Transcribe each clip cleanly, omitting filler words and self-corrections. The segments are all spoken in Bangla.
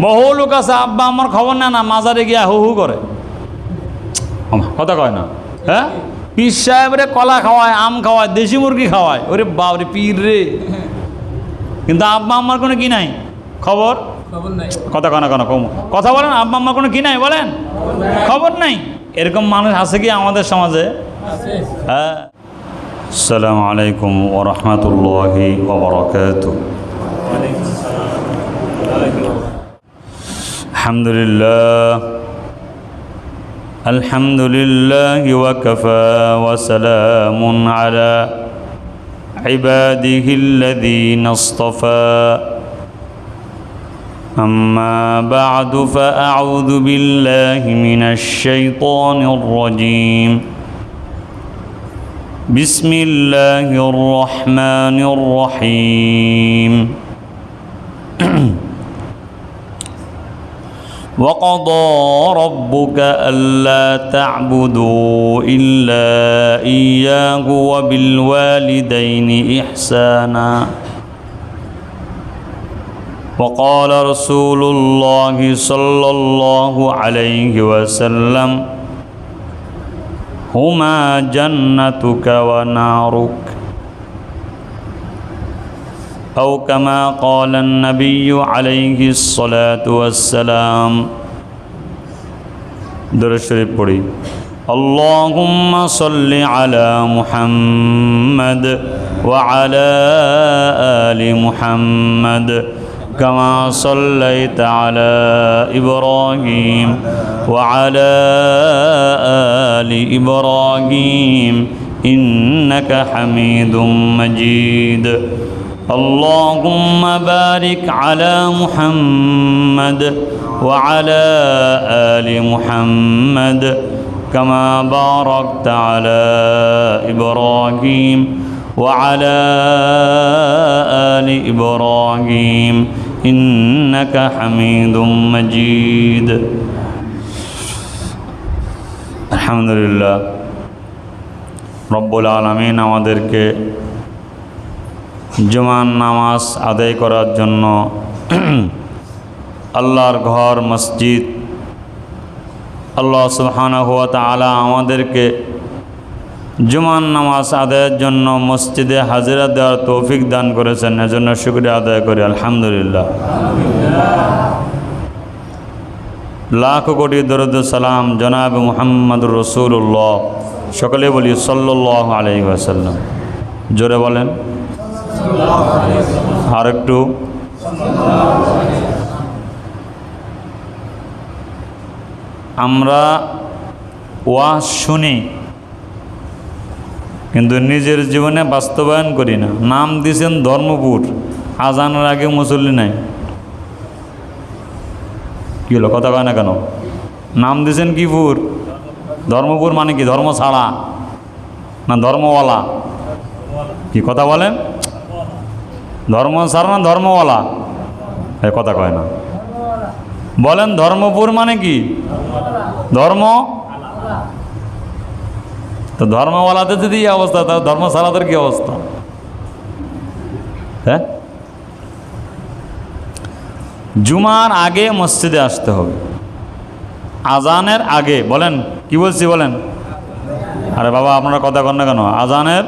বহু লোক আছে আব্বা আমার খবর নেয় না, মাজারে গিয়া হু হু করে, কথা কয় না। হ্যাঁ, পীর সাহেবরে কলা খাওয়ায়, আম খাওয়ায়, দেশি মুরগি খাওয়ায়, ওরে বাবরে পীর রে, কিন্তু আব্বা আমার কোনো কি নাই, খবর নাই, কথা কয় না, কেন কম কথা বলেন, আব্বা আমার কোনো কি নাই বলেন, খবর নাই। এরকম মানুষ আছে কি আমাদের সমাজে? হ্যাঁ। আসসালামু আলাইকুম ওয়া রাহমাতুল্লাহি ওয়া বারাকাতুহু। আলহামদুলিল্লাহ, আলহামদুলিল্লাহি ওয়া কাফা ওয়া সালামুন আলা ইবাদিহিল্লাযীনা ইসতাফা। أما بعد فأعوذ بالله من الشيطان الرجيم. بسم الله الرحمن الرحيم. وقضى ربك ألا تعبدوا إلا إياه وبالوالدين إحسانا. وقال رسول الله صلى الله عليه وسلم هما جنتك ونارك، أو كما قال النبي عليه الصلاة والسلام. درود شريف পড়ি। اللهم صل على محمد وعلى آل محمد كما صليت على إبراهيم وعلى آل إبراهيم إنك حميد مجيد. اللهم بارك على محمد وعلى آل محمد كما باركت على إبراهيم وعلى آل إبراهيم إنك حميد مجيد. আলহামদুলিল্লাহ, রব্বুল আলামিন আমাদেরকে জুমার নামাজ আদায় করার জন্য আল্লাহর ঘর মসজিদ, আল্লাহ সুবহানাহু ওয়া তাআলা আমাদেরকে জুমার নামাজ আদায়ের জন্য মসজিদে হাজিরা দেওয়ার তৌফিক দান করেছেন, এজন্য শুকরিয়া আদায় করি আলহামদুলিল্লাহ। লাখ কোটি দরুদ সালাম জনাব মুহাম্মদুর রাসূলুল্লাহ, সকলে বলি সাল্লাল্লাহু আলাইহি ওয়াসাল্লাম। জোরে বলেন আর একটু। আমরা ওয়াজ শুনি কিন্তু নিজের জীবনে বাস্তবায়ন করি না। নাম দিয়েছেন ধর্মপুর, আজানের আগে মুসল্লি নাই, কি হলো কথা কয় না কেন? নাম দিয়েছেন কি পুর? ধর্মপুর মানে কি? ধর্ম ছাড়া না ধর্মওয়ালা? কি কথা বলেন? ধর্ম ছাড়া না ধর্মওয়ালা? এই কথা কয় না, বলেন ধর্মপুর মানে কি? ধর্ম। তো ধর্মওয়ালাদের যদি এই অবস্থা, তাহলে ধর্ম ছাড়াদের কি অবস্থা? হ্যাঁ, জুমার আগে মসজিদে আসতে হবে, আজানের আগে। বলেন কি বলছি বলেন? আরে বাবা আপনারা কথা কন না কেন? আজানের।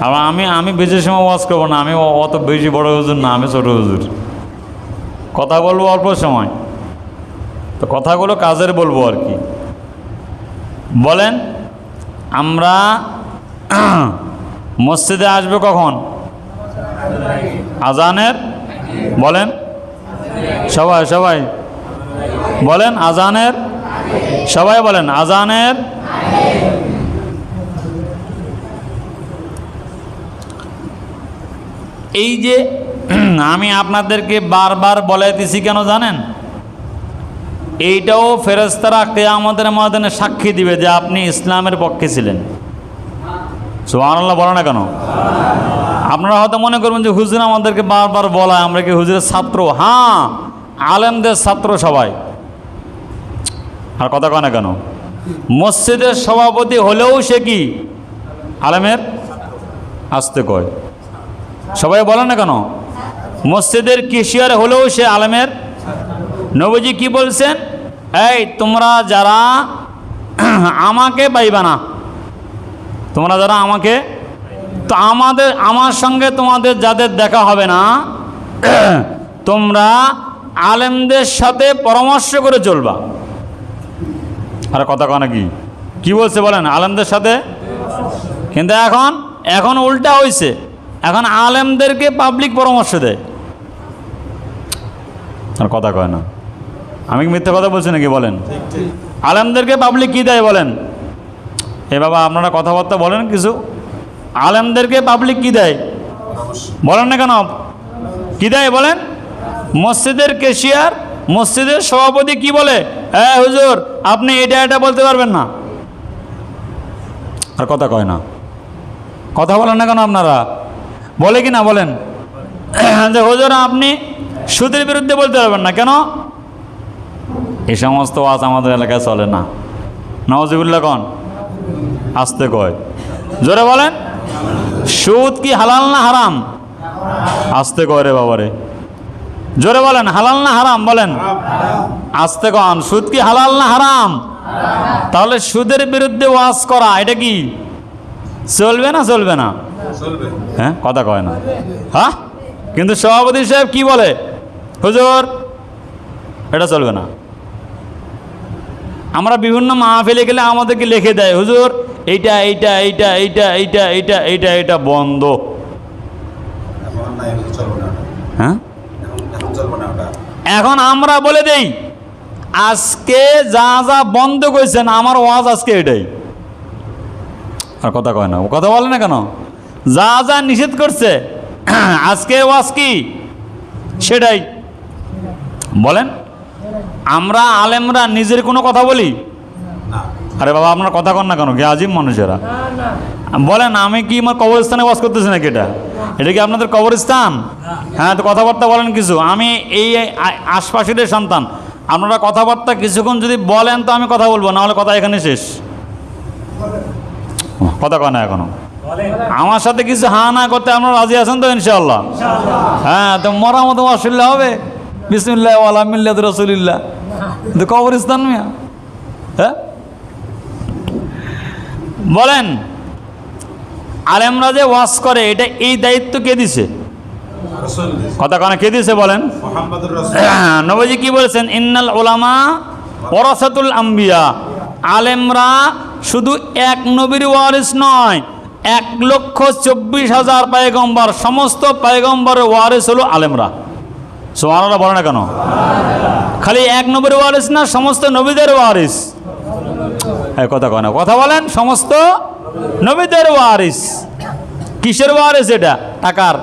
আর আমি বেশি সময় ওয়াজ করবো না, আমি অত বেশি বড় হুজুর না, আমি ছোট হুজুর। কথা বলবো অল্প সময়, তো কথাগুলো কাজের বলবো আর কি। বলেন আমরা মসজিদে আসবে কখন? আজানের। বলেন সবাই সবাই বলেন আজানের। সবাই বলেন আজানের। এই যে আমি আপনাদেরকে বারবার বলাইতেছি কেন জানেন? এইটাও ফেরেশতারা কিয়ামতের ময়দানে সাক্ষী দিবে যে আপনি ইসলামের পক্ষে ছিলেন। সুবহানাল্লাহ বলে না কেন? আপনারা হয়তো মনে করবেন যে হুজুর আমাদেরকে বারবার বলায়, আমরা কি হুজুরের ছাত্র? হ্যাঁ, আলেমদের ছাত্র সবাই। আর কথা কয় না কেন? মসজিদের সভাপতি হলেও সে কি আলেমের? আসতে কয় সবাই বলে না কেন? মসজিদের কেশিয়ার হলেও সে আলেমের নবীজি কি বলছেন? এই তোমরা যারা আমাকে পাইবা না, তোমরা যারা আমাকে, তো আমার সঙ্গে তোমাদের যাদের দেখা হবে না, তোমরা আলেমদের সাথে পরামর্শ করে চলবা। আর কথা কয় নাকি? কি বলছে বলেন? আলেমদের সাথে। কিন্তু এখন উল্টা হয়েছে, এখন আলেমদেরকে পাবলিক পরামর্শ দেয়। আর কথা কয় না। আমি কি মিথ্যা কথা বলছি নাকি বলেন? আলেমদেরকে পাবলিক কি দেয় বলেন? এ বাবা আপনারা কথাবার্তা বলেন কিছু। আলেমদেরকে পাবলিক কি দেয় বলেন না কেন? কি দেয় বলেন? মসজিদের ক্যাশিয়ার, মসজিদের সভাপতি কি বলে? হ্যাঁ হুজুর, আপনি এটা বলতে পারবেন না। আর কথা কয় না। কথা বলেন না কেন আপনারা? বলে কি না বলেন যে হুজুর আপনি সুদের বিরুদ্ধে বলতে পারবেন না কেন? এই সমস্ত ওয়াজ আমাদের এলাকায় চলে না। নাউজুবিল্লাহ কন, আস্তে কয়, জোরে বলেন। সুদ কি হালাল না হারাম? আস্তে কয় রে বাবারে, জোরে বলেন। হালাল না হারাম বলেন? আস্তে কন। সুদ কি হালাল না হারাম? তাহলে সুদের বিরুদ্ধে ওয়াজ করা এটা কি চলবে না চলবে না? হ্যাঁ, কথা কয় না। হ্যাঁ, কিন্তু সভাপতি সাহেব কি বলে? হুজুর এটা চলবে না। আমরা বিভিন্ন মাহফিলে গেলে আমাদেরকে লিখে দেয়, হুজুর এইটা বন্ধ। হ্যাঁ, এখন আমরা বলে দেই আজকে যা যা বন্ধ করেছেন আমার ওয়াজ আজকে এটাই। আর কথা কয় না। কথা বলে না কেন? যা যা নিষেধ করছে আজকে ওয়াজ কি সেটাই বলেন। আমরা আলেমরা নিজের কোনো কথা বলি? আরে বাবা আপনার কথা কন না কেন? কি আজিব মানুষেরা। বলেন আমি কি আমার কবরস্থানে ওয়াজ করতেছি নাকি? এটা কি আপনাদের কবরস্থান? হ্যাঁ, তো কথাবার্তা বলেন কিছু। আমি এই আশপাশের সন্তান, আপনারা কথাবার্তা কিছুক্ষণ যদি বলেন তো আমি কথা বলবো, না হলে কথা এখানে শেষ। কথা কয় না এখনো? আমার সাথে কিছু হা না করতে আপনারা রাজি আছেন তো ইনশাআল্লাহ? হ্যাঁ, তো মরা মতো অসুবিধা হবে। বিসমিল্লাহ ওয়ালা মিল্লাত রাসূলিল্লাহ, তো কবরস্থান মিয়া। হ্যাঁ বলেন, আলেমরা যে ওয়াজ করে এটা এই দায়িত্ব কে দিছে? কথা কয় না, কে দিছে বলেন? নবীজি কি বলেছেন? ইন্নাল উলামা ওয়ারাসাতুল আম্বিয়া। আলেমরা শুধু এক নবীর ওয়ারিস নয়, 1,24,000 পয়গম্বর, সমস্ত পয়গম্বরের ওয়ারিস হলো আলেমরা। সুবহানাল্লাহ বলে না কেন? খালি এক নবীর ওয়ারিস না, সমস্ত নবীদের ওয়ারিস। এই কথা কয় না। কথা বলেন। সমস্ত নবীদের ওয়ারিস। কিসের ওয়ারিস এটা? টাকার।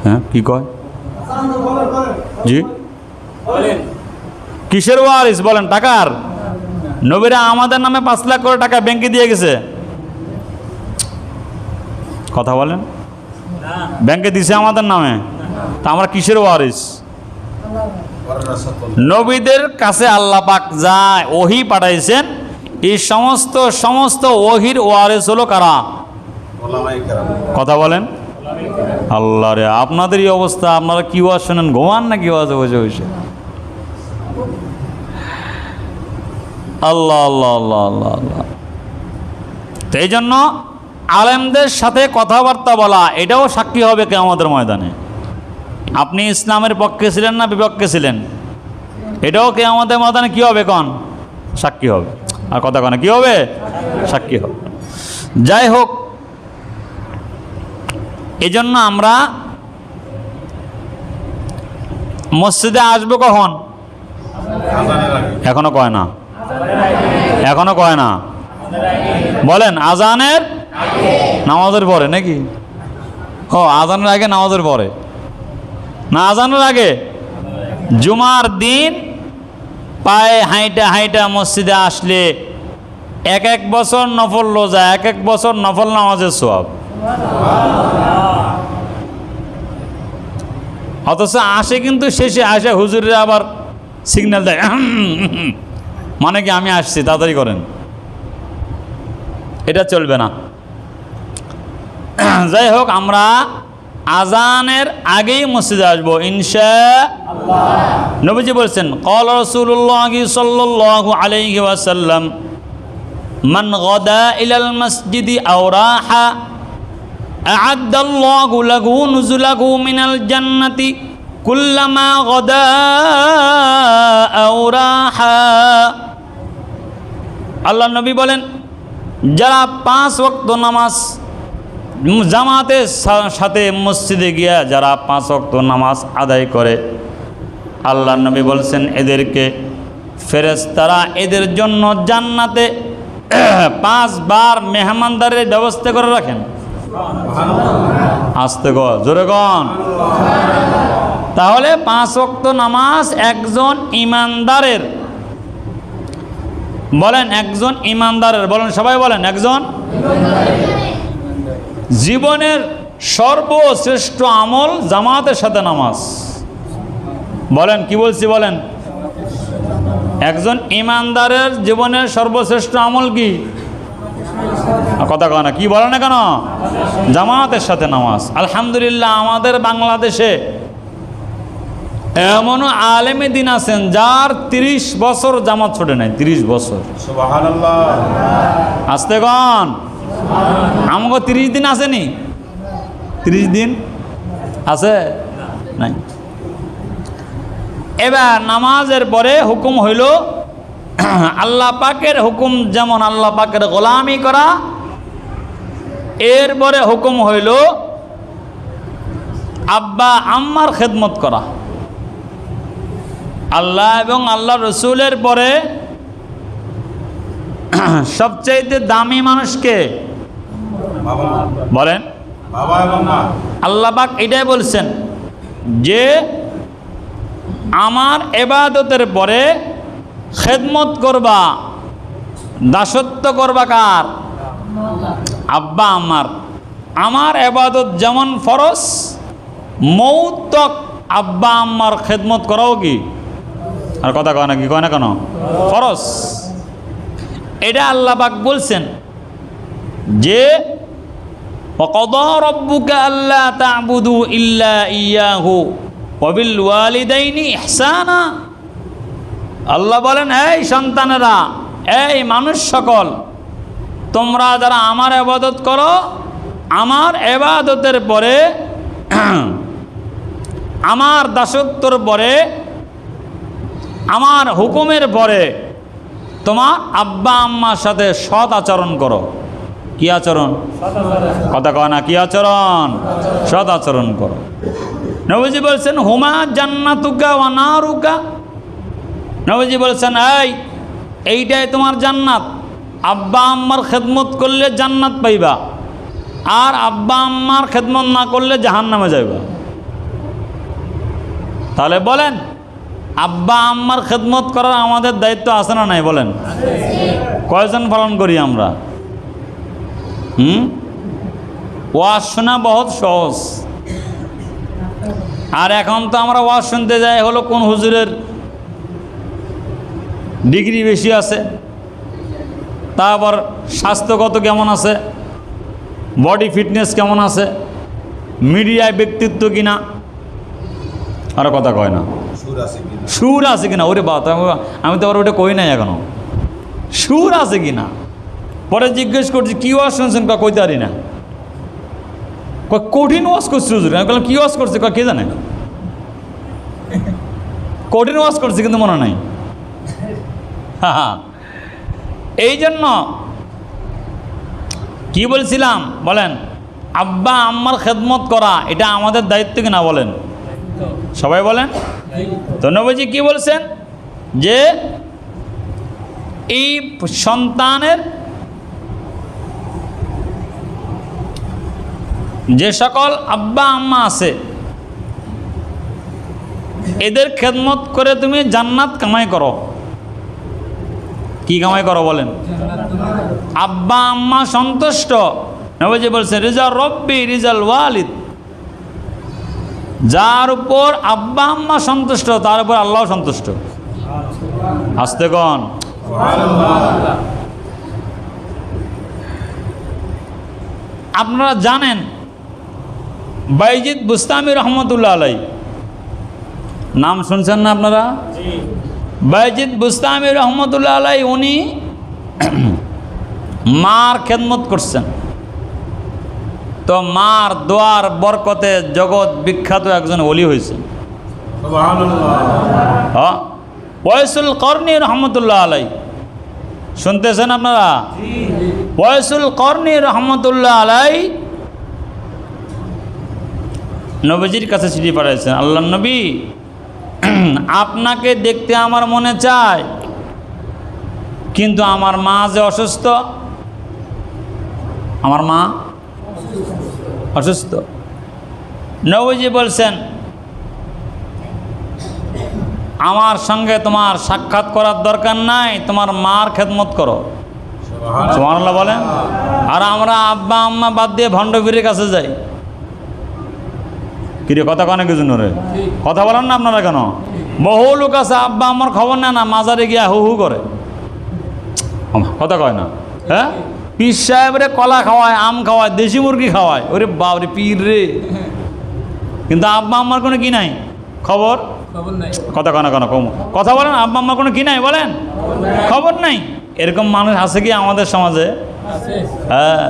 হ্যাঁ, কি কয়? জি, কিসের ওয়ারিস বলেন? টাকার। নবীরা আমাদের নামে 5 লাখ করে টাকা ব্যাংকে দিয়ে গেছে। কথা বলেন। ব্যাংকে দিছে আমাদের নামে, তা আমরা কিসের ওয়ারিস? নবীদের কাছে আল্লাহ পাক যা ওহী পাঠাইছেন, এই সমস্ত ওহির ওয়ারিস হলো কারা? কথা বলেন। আল্লাহ রে, আপনাদের এই অবস্থা। আপনারা কি ওয়াজ শোনেন? ঘুমান না কি ওয়াজে বসে বসে? আল্লাহ আল্লাহ আল্লাহ আল্লাহ আল্লাহ। তো এই জন্য আলেমদের সাথে কথাবার্তা বলা এটাও সাক্ষী হবে কিয়ামতের ময়দানে। আপনি ইসলামের পক্ষে ছিলেন না বিপক্ষে ছিলেন, এটাও কিয়ামতের ময়দানে কি হবে? কোন সাক্ষী হবে। আর কথা কন, কি হবে? সাক্ষী হবে। যাই হোক, এই জন্য আমরা মসজিদে আসবো কখন? এখনো কয় না? এখনো কয় না বলেন? আজানের নামাজের পরে নাকি? ও, আজানের আগে নামাজের পরে না, আজানের আগে। জুমার দিন পায়ে হাইটা হাইটা মসজিদে আসলে এক বছর নফল রোজা, এক বছর নফল নামাজের সওয়াব। অথচ আসে কিন্তু শেষে আসে হুজুরের আবার সিগন্যাল দেয়, মানে কি আমি আসছি তাড়াতাড়ি করেন। এটা চলবে না। যাই হোক, আমরা আজানের আগেই মসজিদে আসবো ইনশাআল্লাহ। নবীজি বলছেন ক্বালা রাসূলুল্লাহ সাল্লাল্লাহু আলাইহি ওয়াসাল্লাম মান গাদা ইলাল মসজিদি আও রাহা আ'আদ্দাল্লাহু লাহু নুজুলাহু মিনাল জান্নাতি কুল্লামা গাদা আও রাহা। আল্লাহ নবী বলেন, যারা 5 ওয়াক্ত নামাজ জামাতের সাথে মসজিদে গিয়া যারা 5 ওয়াক্ত নামাজ আদায় করে, আল্লাহ নবী বলছেন এদেরকে ফেরেশতারা এদের জন্য জান্নাতে 5 বার মেহমানদারের ব্যবস্থা করে রাখেন। আস্তে গো, জোরে গন। তাহলে 5 ওয়াক্ত নামাজ একজন ইমানদারের, বলেন একজন ইমানদারের, বলেন সবাই বলেন একজন জীবনের সর্বশ্রেষ্ঠ আমল জামাতের সাথে নামাজ। বলেন কি বলছি বলেন, একজন ইমানদারের জীবনের সর্বশ্রেষ্ঠ আমল কি? কথা কয় না, কি বলে না কেন? জামাতের সাথে নামাজ। আলহামদুলিল্লাহ আমাদের বাংলাদেশে এমনও আলেমে দিন আছেন যার 30 বছর জামাত ছোটে নাই, 30 বছর। সুবহানাল্লাহ। আস্তে কন, আমাকে 30 দিন আসেনি, 30 দিন আছে নাই। এবার নামাজের পরে হুকুম হইল আল্লাহ পাকের হুকুম, যেমন আল্লাহ পাকের গোলামি করা। এরপরে হুকুম হইল আব্বা আম্মার খেদমত করা। আল্লাহ এবং আল্লাহ রসুলের পরে সবচাইতে দামি মানুষকে বলেন আল্লাহ পাক এটাই বলছেন যে আমার ইবাদতের পরে খেদমত করবা, দাসত্ব করবা কার? আব্বা আম্মার। আমার ইবাদত যেমন ফরজ, মৌত তক আব্বা আম্মার খেদমত করাও কি? আর কথা কয় না, কি কয় না কেন? ফরজ। এটা আল্লাহ পাক বলছেন যে ওয়াকাদা রাব্বুকা আল্লা তা'বুদু ইল্লা ইয়্যাহু ওয়া বিল ওয়ালিদাইনি ইহসানা। আল্লাহ বলেন, এই সন্তানেরা, এই মানুষ সকল, তোমরা যারা আমার ইবাদত করো, আমার ইবাদতের পরে আমার দাসত্বর পরে আমার হুকুমের পরে তোমার আব্বা আম্মার সাথে সৎ আচরণ করো। কি আচরণ? কথা কয় না, কি আচরণ? সৎ আচরণ করো। নবীজি বলছেন হুমা জান্নাতুকা ওয়া নারুকা। নবীজি বলছেন এইটাই তোমার জান্নাত। আব্বা আম্মার খেদমত করলে জান্নাত পাইবা, আর আব্বা আম্মার খেদমত না করলে জাহান্নামে যাইবা। তাহলে বলেন আব্বা আম্মার খেদমত করার আমাদের দায়িত্ব আছে না নাই? বলেন কয়জন পালন করি আমরা? ওয়াজ শোনা বহুত সহজ, আর এখন তো আমরা ওয়াজ শুনতে যাই হলো কোন হুজুরের ডিগ্রি বেশি আছে, তারপর স্বাস্থ্যগত কেমন আছে, বডি ফিটনেস কেমন আছে, মিডিয়ায় ব্যক্তিত্ব কিনা, আর কথা কয় না সুর আছে কিনা। ওরে বাবা, আমি তো আবার ওটা কই নাই এখনো, সুর আছে কিনা। পরে জিজ্ঞেস করছি কি ওয়াজ শুনছেন? কইতে পারি না। কঠিন ওয়াজ করছি হুজুর। আমি বললাম কি ওয়াজ করছে? কে জানে? কঠিন ওয়াজ করছে কিন্তু মনে নাই। এই জন্য কি বলছিলাম বলেন, আব্বা আম্মার খেদমত করা এটা আমাদের দায়িত্ব কিনা? বলেন সবাই বলেন। তো নবীজি কি বলছেন যে এই সন্তানের যে সকল আব্বা আম্মা আছে এদের খেদমত করে তুমি জান্নাত কামাই করো। কি কামাই করো বলেন? আব্বা আম্মা সন্তুষ্ট। নবীজি বলছেন রিজা রব্বি রিজাল ওয়ালিদ। যার উপর আব্বা আম্মা সন্তুষ্ট তার উপর আল্লাহ সন্তুষ্ট। আস্তে কন। আপনারা জানেন বাইজিদ বুস্তামি রহমতুল্লাহ আলাই, নাম শুনছেন না আপনারা? বাইজিদ বুস্তামি রহমতুল্লাহ আলাই উনি মার খেদমত করছেন। তো মার দোয়ার বরকতে জগৎ বিখ্যাত একজন ওলি হয়েছেন। হ্যাঁ, ওয়াইসুল করনি রহমতুল্লাহ আলাই, শুনতেছেন আপনারা? ওয়াইসুল করনি রহমতুল্লাহ আলাই নবীজির কাছে চিঠি পাঠাইছেন, আল্লাহ নবী আপনাকে দেখতে আমার মনে চায়, কিন্তু আমার মা যে অসুস্থ, আমার মা অসুস্থ। নবীজি বলছেন আমার সঙ্গে তোমার সাক্ষাৎ করার দরকার নাই, তোমার মার খেদমত করো। সুবহানাল্লাহ বলেন। আর আমরা আব্বা আম্মা বাদ দিয়ে ভণ্ডবীরের কাছে যাই। কিরে কথা কনে কিছু রে, কথা বলেন না আপনারা কেন? বহু লোক আছে আব্বা আমার খবর নেয় না, মাজারে গিয়া হু হু করে, কথা কয় না। হ্যাঁ, পীর সাহেবরে কলা খাওয়ায়, আম খাওয়ায়, দেশি মুরগি খাওয়ায়, ওরে বাবরে পীর রে, কিন্তু আব্বা আম্মার কোনো কি নাই খবর, কথা কয় না কেন? কম কথা বলেন, আব্বা আম্মার কোনো কি নাই বলেন, খবর নাই। এরকম মানুষ আছে কি আমাদের সমাজে? হ্যাঁ।